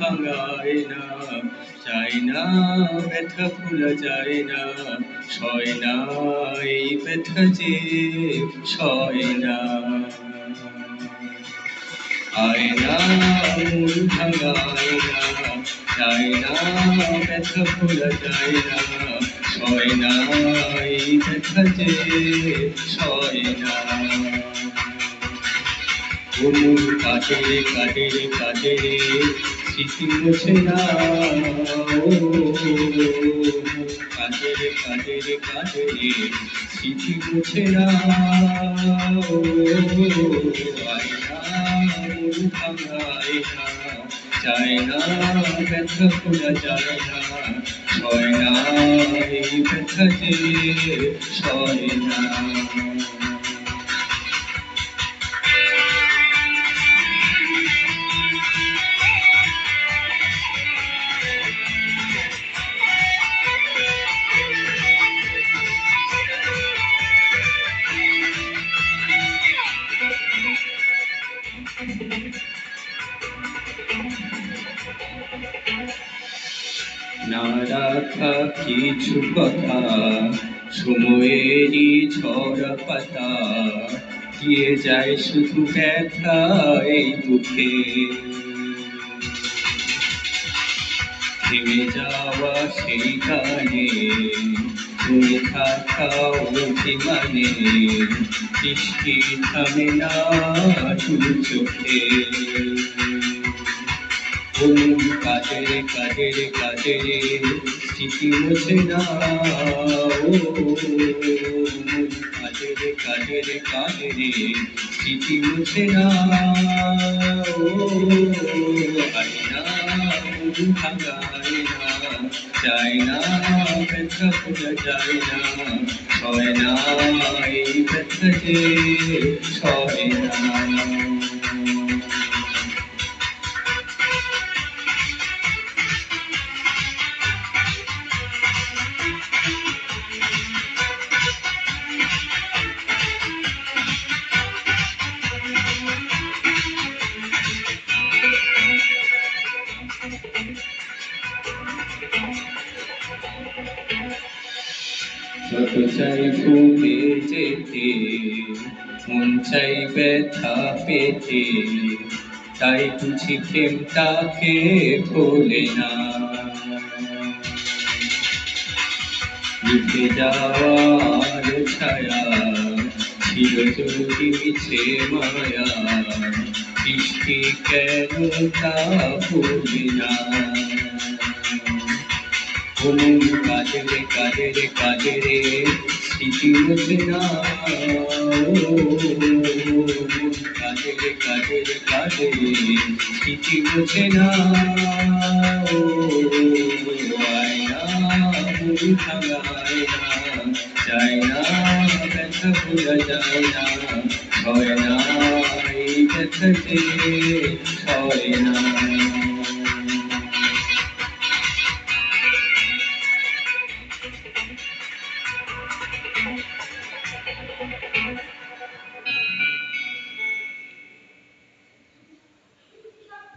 ভাঙায় না, চাই না ব্যথা ভোলা যায় না, সয় না এই ব্যথা যে সয় না। আয় না মন ভাঙায় না, চাই না ব্যথা ভোলা যায় না, সয় না এই ব্যথা যে সয় না। মন কাটে রে কাটে রে কাটে রে, স্মৃতি মুছে না, কাটে রে কাটে রে কাটে রে, স্মৃতি মুছে না। আয় না মন ভাঙায় না, চায় না ব্যথা ভোলা যায় না, সয় না এই ব্যথা যে সয় না। না রাখা কিছু কথা, সময়েরই ঝরা পাতা, দিয়ে যায় শুধু ব্যথা এই দুঃখে। থেমে যাওয়া সেই গানে, তুমি থাকা অভিমানে, বৃষ্টি থামে না দু চোখে। মন কাটে রে কাটে রে কাটে রে, স্মৃতি মুছে না, মন কাটে রে কাটে রে কাটে রে, স্মৃতি মুছে না। আয় না মন ভাঙায় না, চায় না ব্যথা ভোলা যায় না, সয় না এই ব্যথা যে সয় না। যত চাই ভুলে যেতে, মন চাই ব্যথা পেতে, তাই বুঝি প্রেম তাকে ভোলে না। নিভে যাওয়ার ছায়া ছিল যদি মিছে মায়া, বৃষ্টি কেন তা ভুলি না। মন কাটে রে কাটে রে কাটে রে, স্মৃতি মুছে না, মন কাটে রে কাটে রে কাটে রে, স্মৃতি মুছে না। আয় না মন ভাঙায় না, চায় না ব্যথা ভোলা যায় না, সয় না এই ব্যথা যে সয় না।